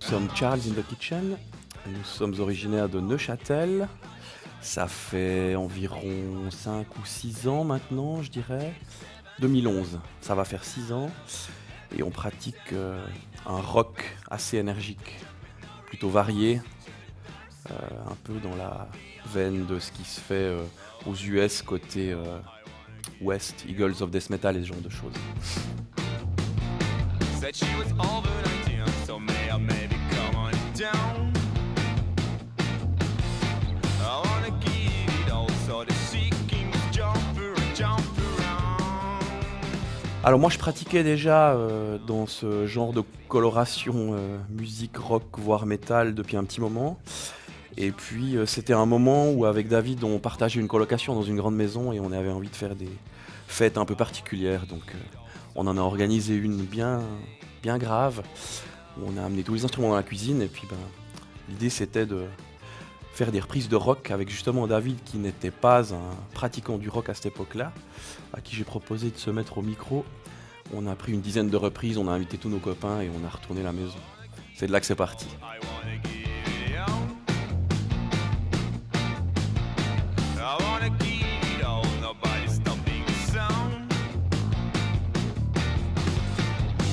Nous sommes Charles in the Kitchen. Nous sommes originaires de Neuchâtel. Ça fait environ 5 ou 6 ans maintenant, je dirais. 2011, ça va faire 6 ans. Et on pratique un rock assez énergique, plutôt varié, un peu dans la veine de ce qui se fait aux US côté West, Eagles of Death Metal et ce genre de choses. Said she was over 19, so may I maybe come on down. I wanna give it all, so the seeking jump around. Alors moi je pratiquais déjà dans ce genre de coloration musique rock voire métal depuis un petit moment. Et puis c'était un moment où avec David on partageait une colocation dans une grande maison et on avait envie de faire des fêtes un peu particulières. Donc on en a organisé une bien grave, où on a amené tous les instruments dans la cuisine et puis l'idée c'était de faire des reprises de rock avec justement David qui n'était pas un pratiquant du rock à cette époque-là, à qui j'ai proposé de se mettre au micro. On a pris une dizaine de reprises, on a invité tous nos copains et on a retourné la maison. C'est de là que c'est parti. I wanna give it all. I wanna give it all, nobody's stopping the sound.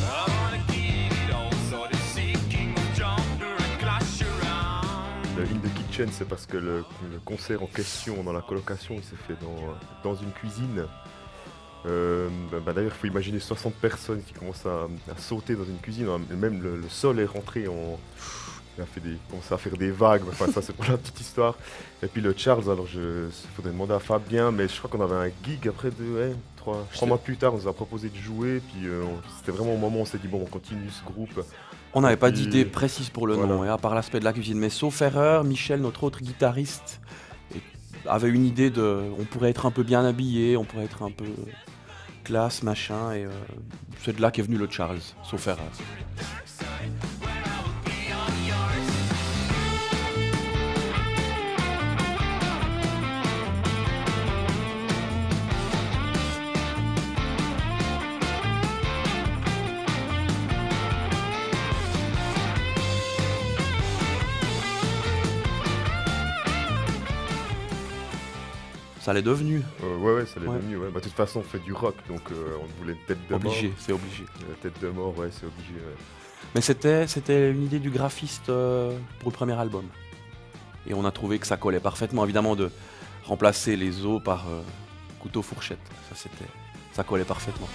I wanna give it all, so the seeking jumper and clash around. Le In the Kitchen, c'est parce que le concert en question dans la colocation, il s'est fait dans une cuisine. D'ailleurs, il faut imaginer 60 personnes qui commencent à sauter dans une cuisine. Même le sol est rentré il a commencé à faire des vagues. Enfin, ça, c'est pour la petite histoire. Et puis le Charles, alors il faudrait demander à Fabien, mais je crois qu'on avait un gig après 3 mois plus tard. On nous a proposé de jouer. Puis c'était vraiment au moment où on s'est dit, bon, on continue ce groupe. On n'avait pas puis, d'idée précise pour le voilà. nom, à part l'aspect de la cuisine. Mais sauf erreur, Michel, notre autre guitariste, avait une idée on pourrait être un peu bien habillé, on pourrait être un peu classe, machin, et c'est de là qu'est venu le Charles, sauf erreur. Ça l'est devenu. Ouais, ça l'est Ouais. devenu. Ouais. De toute façon, on fait du rock, donc on voulait une tête de Obligé, mort. c'est obligé. La tête de mort, ouais, c'est obligé. Ouais. Mais c'était une idée du graphiste pour le premier album. Et on a trouvé que ça collait parfaitement, évidemment, de remplacer les os par couteau fourchette. Ça collait parfaitement.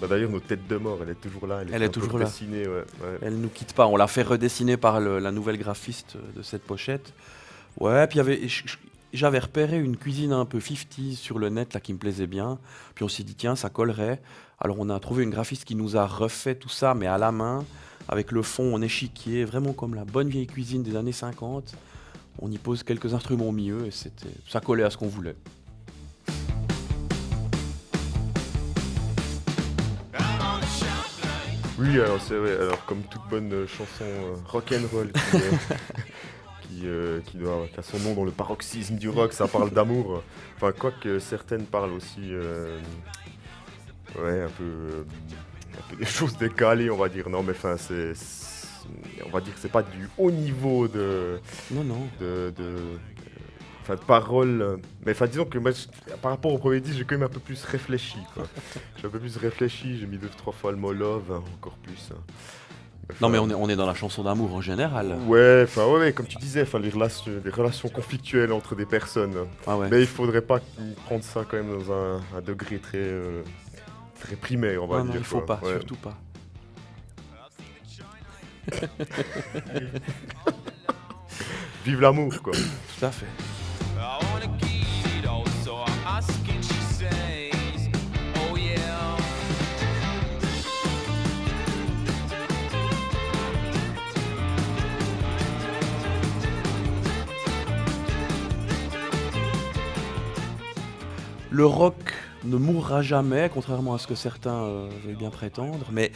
D'ailleurs, notre tête de mort, elle est toujours là. Elle est toujours là. Dessinée, ouais. Elle nous quitte pas, on l'a fait redessiner par la nouvelle graphiste de cette pochette. Ouais, puis j'avais repéré une cuisine un peu 50s sur le net là, qui me plaisait bien. Puis on s'est dit, tiens, ça collerait. Alors on a trouvé une graphiste qui nous a refait tout ça, mais à la main, avec le fond en échiquier, vraiment comme la bonne vieille cuisine des années 50. On y pose quelques instruments au milieu et ça collait à ce qu'on voulait. Oui, alors c'est vrai. Alors comme toute bonne chanson rock'n'roll qui a son nom dans le paroxysme du rock, ça parle d'amour. Enfin, quoique certaines parlent aussi, un peu des choses décalées, on va dire. Non, mais enfin, on va dire que c'est pas du haut niveau de paroles. Mais enfin, disons que moi, par rapport au premier disque, j'ai quand même un peu plus réfléchi, quoi. J'ai un peu plus réfléchi, j'ai mis 2-3 fois le mot love, encore plus. Non mais on est dans la chanson d'amour en général. Ouais, comme tu disais, les relations conflictuelles entre des personnes. Ah ouais. Mais il faudrait pas prendre ça quand même dans un degré très primaire, on va Non, dire. il faut quoi. pas, Ouais. surtout pas. Vive l'amour, quoi. Tout à fait. I wanna give it all, so I'm asking, she says, oh yeah. Le rock ne mourra jamais, contrairement à ce que certains veulent bien prétendre, mais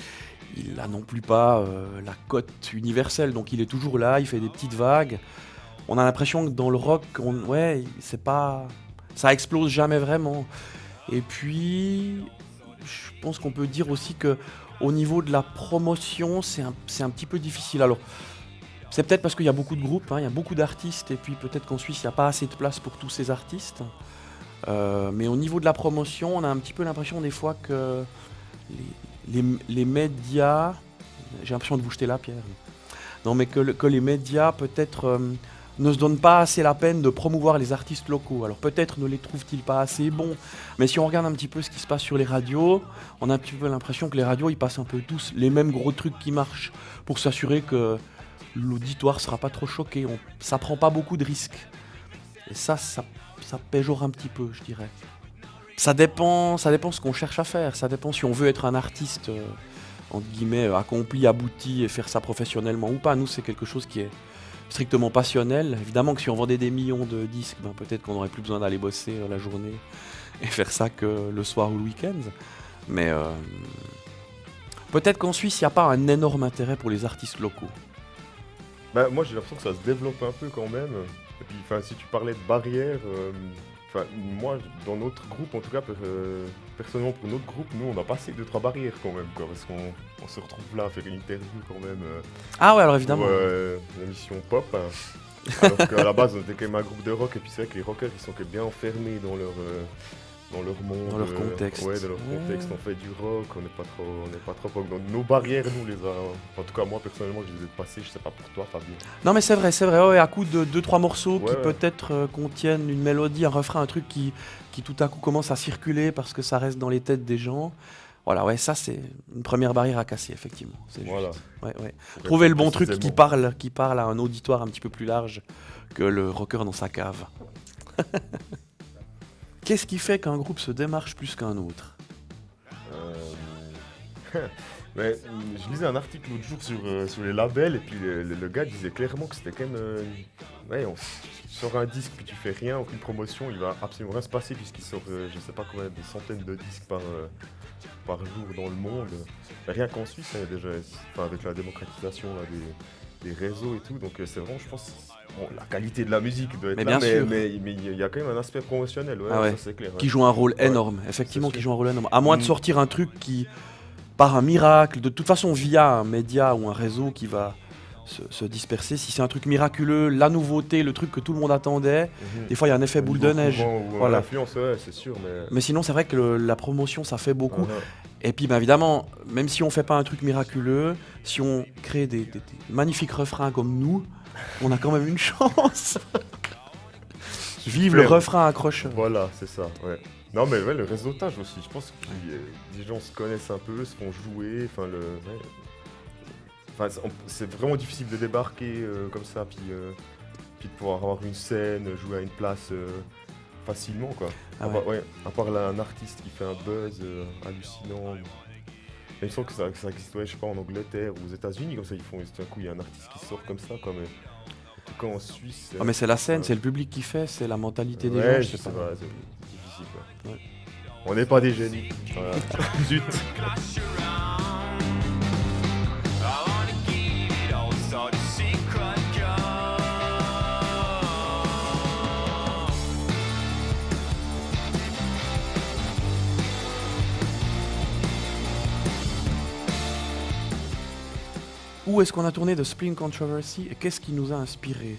il n'a non plus pas la cote universelle, donc il est toujours là, il fait des petites vagues. On a l'impression que dans le rock, ouais, c'est pas, ça explose jamais vraiment. Et puis, je pense qu'on peut dire aussi que au niveau de la promotion, c'est un petit peu difficile. Alors, c'est peut-être parce qu'il y a beaucoup de groupes, hein, il y a beaucoup d'artistes, et puis peut-être qu'en Suisse, il n'y a pas assez de place pour tous ces artistes. Mais au niveau de la promotion, on a un petit peu l'impression des fois que les médias... J'ai l'impression de vous jeter la pierre. Non, mais que les médias, peut-être, ne se donnent pas assez la peine de promouvoir les artistes locaux. Alors peut-être ne les trouvent-ils pas assez bons, mais si on regarde un petit peu ce qui se passe sur les radios, on a un petit peu l'impression que les radios, ils passent un peu tous les mêmes gros trucs qui marchent pour s'assurer que l'auditoire sera pas trop choqué. Ça prend pas beaucoup de risques. Et ça péjore un petit peu, je dirais. Ça dépend ce qu'on cherche à faire. Ça dépend si on veut être un artiste, entre guillemets, accompli, abouti et faire ça professionnellement ou pas. Nous, c'est quelque chose qui est strictement passionnel. Évidemment que si on vendait des millions de disques, ben peut-être qu'on n'aurait plus besoin d'aller bosser la journée et faire ça que le soir ou le week-end. Mais peut-être qu'en Suisse, il n'y a pas un énorme intérêt pour les artistes locaux. Bah, moi j'ai l'impression que ça se développe un peu quand même. Et puis si tu parlais de barrières, moi dans notre groupe en tout cas, personnellement pour notre groupe, nous on a passé 2-3 barrières quand même, quoi, parce qu'on se retrouve là à faire une interview quand même. Ah ouais, alors évidemment. Pour l'émission pop. Alors qu'à la base on était quand même un groupe de rock, et puis c'est vrai que les rockers ils sont quand même bien enfermés dans leur monde, Dans leur contexte. Ouais, dans leur contexte, on fait du rock, on n'est pas trop rock. Donc nos barrières, nous les en tout cas moi personnellement je les ai passées, je sais pas pour toi Fabien. Non mais c'est vrai, ouais, à coup de 2-3 morceaux qui Ouais. peut-être contiennent une mélodie, un refrain, un truc qui tout à coup commence à circuler parce que ça reste dans les têtes des gens. Voilà, ouais, ça c'est une première barrière à casser, effectivement. C'est juste. Voilà. Ouais. Trouver le bon truc qui Précisément. parle à un auditoire un petit peu plus large que le rocker dans sa cave. Qu'est-ce qui fait qu'un groupe se démarche plus qu'un autre? Mais, je lisais un article l'autre jour sur les labels, et puis le gars disait clairement que c'était quand même... ouais, tu sors un disque puis tu fais rien, aucune promotion, il va absolument rien se passer puisqu'il sort je sais pas combien, des centaines de disques par jour dans le monde. Mais rien qu'en Suisse, hein, déjà, avec la démocratisation là, des réseaux et tout, donc c'est vraiment, je pense, bon, la qualité de la musique doit être Mais là, bien sûr. mais il y a quand même un aspect promotionnel, ouais, Ah ouais. ça c'est clair. Qui Ouais. joue un rôle Ouais, énorme, effectivement, c'est qui sûr. joue un rôle énorme. À moins de Mm. sortir un truc qui, par un miracle, de toute façon via un média ou un réseau qui va se disperser, si c'est un truc miraculeux, la nouveauté, le truc que tout le monde attendait, Mhm. des fois il y a un effet Au boule niveau de neige. courant ou Voilà. l'influence, ouais, c'est sûr, mais... Mais sinon, c'est vrai que la promotion, ça fait beaucoup. Uh-huh. Et puis, ben, évidemment, même si on fait pas un truc miraculeux, si on crée des magnifiques refrains comme nous, on a quand même une chance. Vive le Ouais. refrain accrocheur. Voilà, c'est ça, ouais. Non, mais ouais, le réseautage aussi, je pense que les gens se connaissent un peu, se font jouer, enfin, ouais. Enfin, c'est vraiment difficile de débarquer comme ça, puis de pouvoir avoir une scène, jouer à une place facilement, quoi. Ah Ouais, à part là, un artiste qui fait un buzz hallucinant. Mais il me semble que ça existe, ouais, je sais pas, en Angleterre ou aux États-Unis, comme ça, ils font, tout d'un coup, il y a un artiste qui sort comme ça, quoi, mais en tout cas en Suisse. Ah, mais c'est la scène, c'est le public qui fait, c'est la mentalité des Ouais, gens. je sais pas. pas, c'est difficile, quoi. Ouais. On n'est pas des génies. Voilà. Zut. clash around. I wanna keep it all so the secret goes. Où est-ce qu'on a tourné The Spring Controversy et qu'est-ce qui nous a inspiré?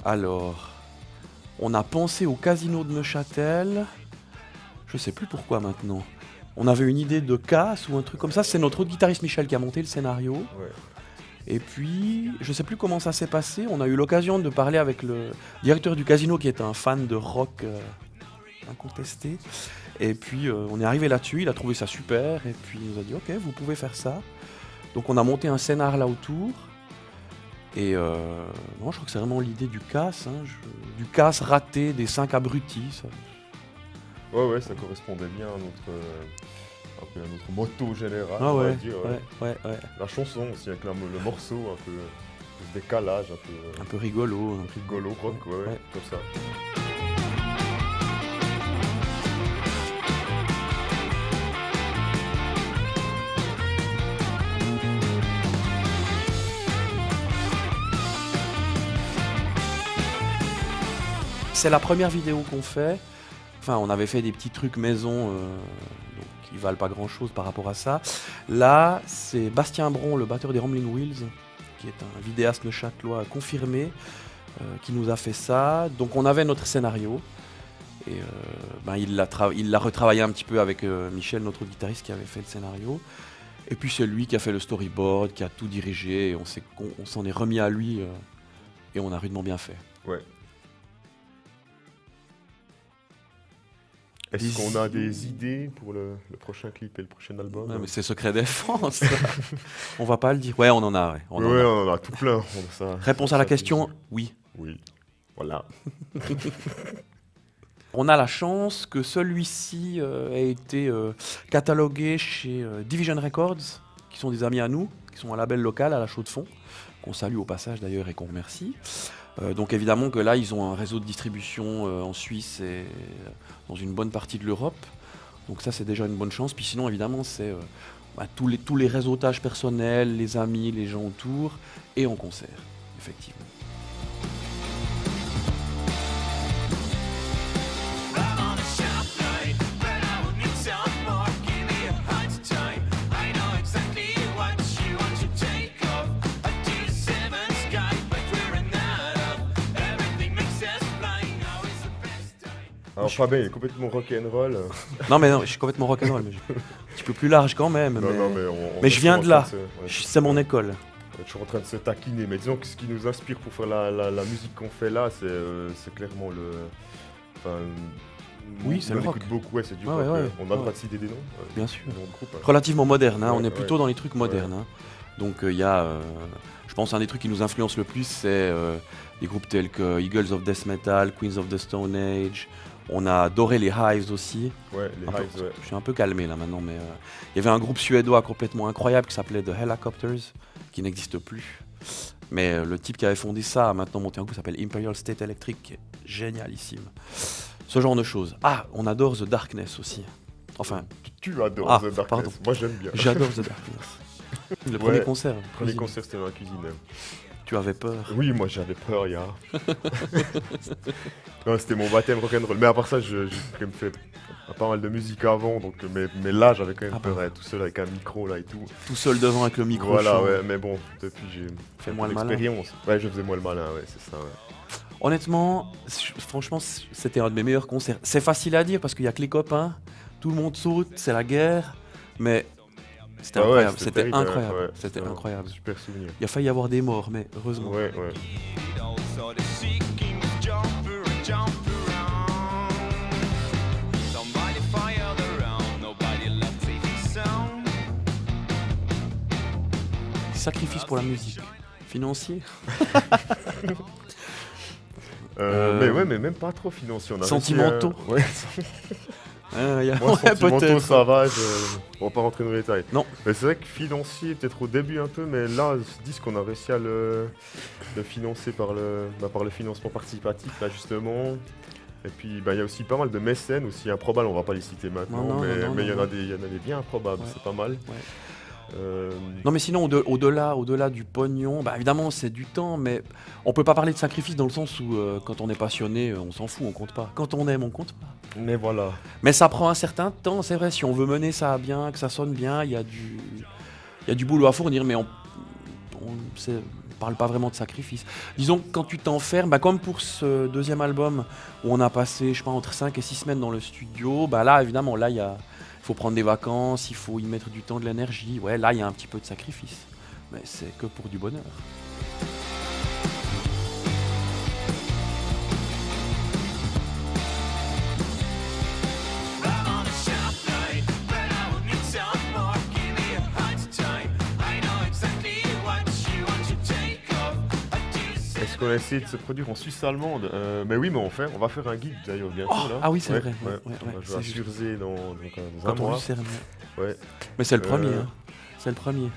Alors, on a pensé au casino de Neuchâtel. Je sais plus pourquoi maintenant. On avait une idée de casse ou un truc comme ça. C'est notre autre guitariste Michel qui a monté le scénario. Ouais. Et puis, je sais plus comment ça s'est passé. On a eu l'occasion de parler avec le directeur du casino qui est un fan de rock incontesté. Et puis, on est arrivé là-dessus. Il a trouvé ça super. Et puis, il nous a dit ok, vous pouvez faire ça. Donc on a monté un scénar là autour. Et non, je crois que c'est vraiment l'idée du casse. Du casse raté des 5 abrutis. Ça. Ouais, ça correspondait bien à notre motto général, Ah on va ouais, dire. ouais. La chanson aussi, avec le morceau, un peu ce décalage, un peu Un peu rigolo. rigolo, rock, ouais, Ouais. comme ça. c'est la première vidéo qu'on fait. Enfin, on avait fait des petits trucs maison donc, qui valent pas grand-chose par rapport à ça. Là, c'est Bastien Bron, le batteur des Ramblin' Wheels, qui est un vidéaste neuchâtelois confirmé, qui nous a fait ça. Donc on avait notre scénario. Et il l'a retravaillé un petit peu avec Michel, notre guitariste, qui avait fait le scénario. Et puis c'est lui qui a fait le storyboard, qui a tout dirigé. Et on s'en est remis à lui et on a rudement bien fait. Ouais. Est-ce qu'on a des idées pour le prochain clip et le prochain album? Ouais, mais c'est secret défense. On va pas le dire. Ouais, on en a. Ouais, on en a tout plein. Réponse à la question, oui. Oui, voilà. On a la chance que celui-ci ait été catalogué chez Division Records, qui sont des amis à nous, qui sont un label local à la Chaux-de-Fonds, qu'on salue au passage d'ailleurs et qu'on remercie. Donc évidemment que là, ils ont un réseau de distribution en Suisse et dans une bonne partie de l'Europe. Donc ça, c'est déjà une bonne chance. Puis sinon, évidemment, c'est tous les réseautages personnels, les amis, les gens autour, et en concert, effectivement. Alors Fabien, il est complètement rock'n'roll. Non, je suis complètement rock'n'roll, mais un petit peu plus large quand même. Mais je viens de là, c'est mon école. On est toujours en train de se taquiner, mais disons que ce qui nous inspire pour faire la musique qu'on fait là, c'est clairement le... Enfin, oui, c'est le rock. On écoute beaucoup, c'est du rock. On a le droit de citer des noms. Bien sûr. Relativement moderne, on est plutôt dans les trucs modernes. Hein. Donc il y a, je pense, un des trucs qui nous influence le plus, c'est des groupes tels que Eagles of Death Metal, Queens of the Stone Age. On a adoré les Hives aussi. Ouais, les Hives, ouais. Je suis un peu calmé là maintenant, mais il y avait un groupe suédois complètement incroyable qui s'appelait The Helicopters, qui n'existe plus. Mais le type qui avait fondé ça a maintenant monté un groupe qui s'appelle Imperial State Electric, qui est génialissime. Ce genre de choses. Ah, on adore The Darkness aussi. Enfin. Tu adores The Darkness. Pardon. Moi j'aime bien. J'adore The Darkness. Le premier concert. Le premier concert, c'était dans la cuisine. Tu avais peur? Oui, moi j'avais peur, Non, c'était mon baptême rock'n'roll. Mais à part ça, j'ai quand même fait pas mal de musique avant, donc, mais là j'avais quand même peur, tout seul avec un micro là et tout. Tout seul devant avec le micro. Voilà, ouais, mais bon, depuis j'ai fait moins le malin. Ouais, je faisais moins le malin, ouais, c'est ça, ouais. Honnêtement, franchement, c'était un de mes meilleurs concerts. C'est facile à dire parce qu'il y a que les copains, tout le monde saute, c'est la guerre, mais... C'était incroyable, c'était incroyable, ouais, c'était incroyable. Super souvenir. Il a failli y avoir des morts, mais heureusement. Ouais. Sacrifice pour la musique. Financier. Mais même pas trop financier. Sentimentaux. Ouais. Sentimentaux, ça va, on va pas rentrer dans les détails. Non. Mais c'est vrai que financier, peut-être au début un peu, mais là, je dis qu'on a réussi à le financer par le financement participatif, là, justement. Et puis, il y a aussi pas mal de mécènes, aussi improbables, on va pas les citer maintenant, mais il y en a des bien improbables, c'est pas mal. Ouais. Non mais sinon au-delà du pognon, évidemment c'est du temps, mais on peut pas parler de sacrifice dans le sens où quand on est passionné on s'en fout, on compte pas. Quand on aime on compte pas. Mais voilà. Mais ça prend un certain temps, c'est vrai, si on veut mener ça bien, que ça sonne bien, il y a du boulot à fournir, mais on parle pas vraiment de sacrifice. Disons que quand tu t'enfermes, comme pour ce deuxième album où on a passé je sais pas entre 5 et 6 semaines dans le studio, là évidemment là il faut prendre des vacances, il faut y mettre du temps, de l'énergie. Ouais, là, il y a un petit peu de sacrifice. Mais c'est que pour du bonheur. Est-ce qu'on a essayé de se produire en Suisse allemande? Mais oui, mais on va faire un guide d'ailleurs bientôt. Là. Ah oui, c'est vrai. On va jouer à Surzé dans un mois. Ouais. Mais c'est le premier. C'est le premier.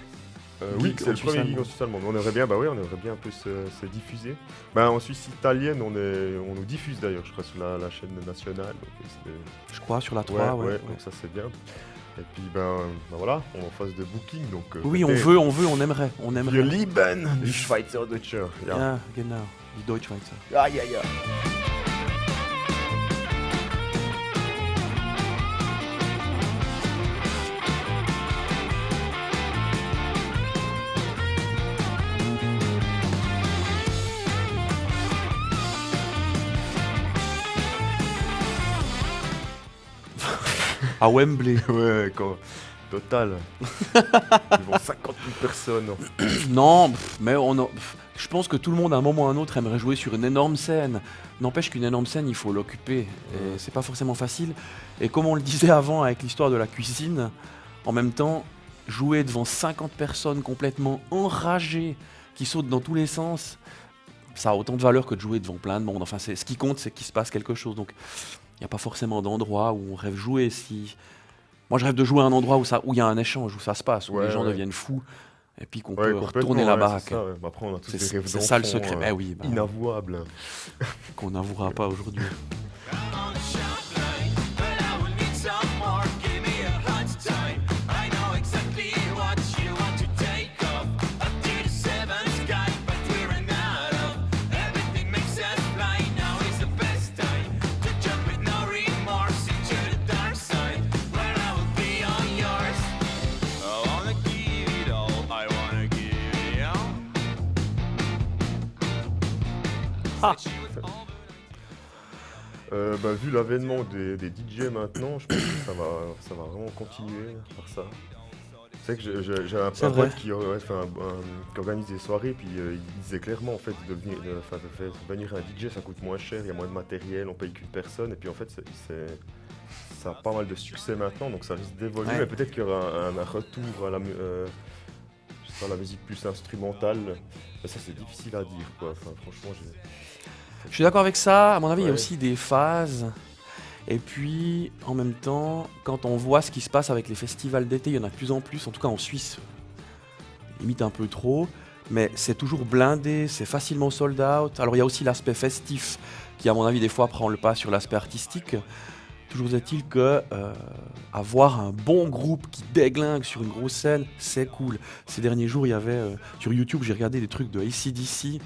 Oui, c'est le premier guide en Suisse allemande. On aimerait bien, on aimerait bien un peu se diffuser. En Suisse italienne, on nous diffuse d'ailleurs, je crois, sur la chaîne nationale. Donc, je crois sur la 3. Ouais. Donc ça c'est bien. Et puis voilà, on est en phase de booking, donc... oui, on veut, on aimerait. Wir lieben die Schweizerdeutscher. Ja, genau, die Deutschschweizer. Ja. À Wembley. Ouais, total. Ils vont 50 000 personnes. Non, mais je pense que tout le monde à un moment ou à un autre aimerait jouer sur une énorme scène. N'empêche qu'une énorme scène, il faut l'occuper. Et c'est pas forcément facile. Et comme on le disait avant avec l'histoire de la cuisine, en même temps, jouer devant 50 personnes complètement enragées, qui sautent dans tous les sens, ça a autant de valeur que de jouer devant plein de monde. Enfin, ce qui compte, c'est qu'il se passe quelque chose. Donc, il n'y a pas forcément d'endroit où on rêve jouer. Moi, je rêve de jouer à un endroit où il y a un échange, où ça se passe, où les gens deviennent fous, et puis qu'on peut retourner la baraque. C'est ça, ouais. Après, on a tous des rêves C'est ça le d'enfants, secret. Mais oui, inavouables. qu'on n'avouera pas aujourd'hui. On the shop line, but I will need some more. Give me a hot time. I know exactly what you want to take off. Up to the seventh sky, but we're out of. Everything makes us fly. Now is the best time to jump with no remorse into the dark side, where I will be all yours. I wanna give it all. I wanna give it all. Ah. Vu l'avènement des DJ maintenant, je pense que ça va vraiment continuer par ça. C'est vrai que j'ai un C'est pote vrai. qui organise des soirées, puis il disait clairement en fait de faire venir un DJ, ça coûte moins cher, il y a moins de matériel, on paye qu'une personne, et puis en fait ça a pas mal de succès maintenant, donc ça risque d'évoluer, Ouais. mais peut-être qu'il y aura un retour à je sais pas, la musique plus instrumentale, mais ça c'est difficile à dire quoi. Enfin, franchement Je suis d'accord avec ça. À mon avis, il y a Ouais. aussi des phases. Et puis, en même temps, quand on voit ce qui se passe avec les festivals d'été, il y en a de plus en plus, en tout cas en Suisse, limite un peu trop, mais c'est toujours blindé, c'est facilement sold out. Alors il y a aussi l'aspect festif qui, à mon avis, des fois prend le pas sur l'aspect artistique. Toujours est-il que avoir un bon groupe qui déglingue sur une grosse scène, c'est cool. Ces derniers jours, il y avait sur YouTube, j'ai regardé des trucs de AC/DC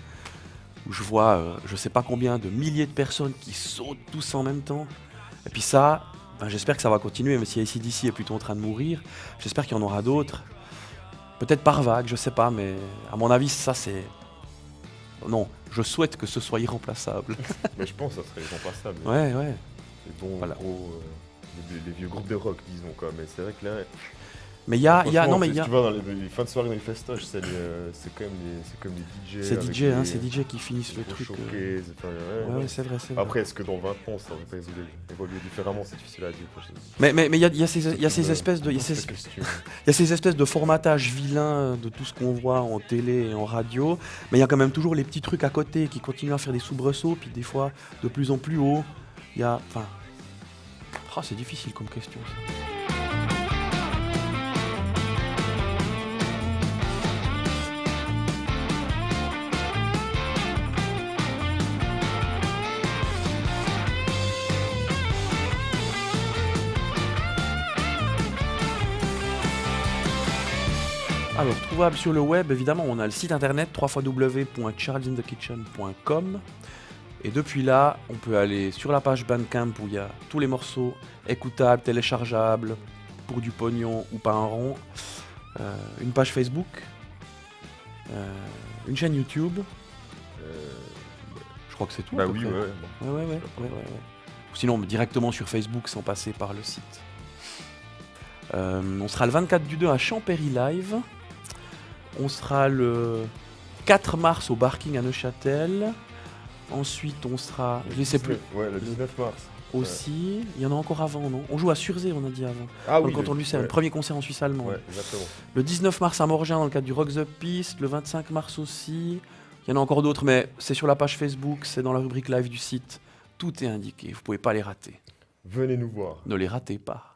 où je vois je sais pas combien de milliers de personnes qui sautent tous en même temps. Et puis ça, j'espère que ça va continuer, même si AC/DC est plutôt en train de mourir. J'espère qu'il y en aura d'autres. Peut-être par vague, je sais pas, mais à mon avis, ça c'est... Non, je souhaite que ce soit irremplaçable. Mais je pense que ça serait irremplaçable. Ouais, ouais. Les bons Voilà. gros, les vieux groupes de rock, disons quoi. Mais c'est vrai que là, Mais il y a... franchement, Non, mais il y a... tu vois, dans les fins de soirée, dans les festoches, c'est quand même les DJ. C'est avec DJ, hein, les- c'est DJ qui finissent le gros truc. showcase, enfin, Ouais, ouais, c'est vrai, c'est vrai. Après, est-ce que dans 20 ans, ça aurait pas évolué différemment? C'est difficile à dire. Mais il y a ces espèces de... Il y a ces espèces de formatage vilain de tout ce qu'on voit en télé et en radio, mais il y a quand même toujours les petits trucs à côté qui continuent à faire des soubresauts, puis des fois de plus en plus haut. Il y a... Enfin... Ah, c'est difficile comme question, ça. Alors, trouvable sur le web, évidemment, on a le site internet www.charlesinthekitchen.com. Et depuis là, on peut aller sur la page Bandcamp où il y a tous les morceaux écoutables, téléchargeables, pour du pognon ou pas un rond. Une page Facebook, une chaîne YouTube. Je crois que c'est tout. à Bah peu oui, près. ouais. bon. Ouais. Ou sinon, directement sur Facebook sans passer par le site. On sera le 24 du 2 à Champéry Live. On sera le 4 mars au Barking à Neuchâtel. Ensuite, on sera, je ne sais plus, Ouais, le 19 mars. aussi. Il y en a encore avant, non? On joue à Surzé, on a dit avant. Ah Dans oui, le canton de Lucerne, ouais. premier concert en Suisse allemande. Ouais, exactement. Le 19 mars à Morgin dans le cadre du Rock the Piste. Le 25 mars aussi. Il y en a encore d'autres, mais c'est sur la page Facebook, c'est dans la rubrique live du site. Tout est indiqué, vous pouvez pas les rater. Venez nous voir. Ne les ratez pas.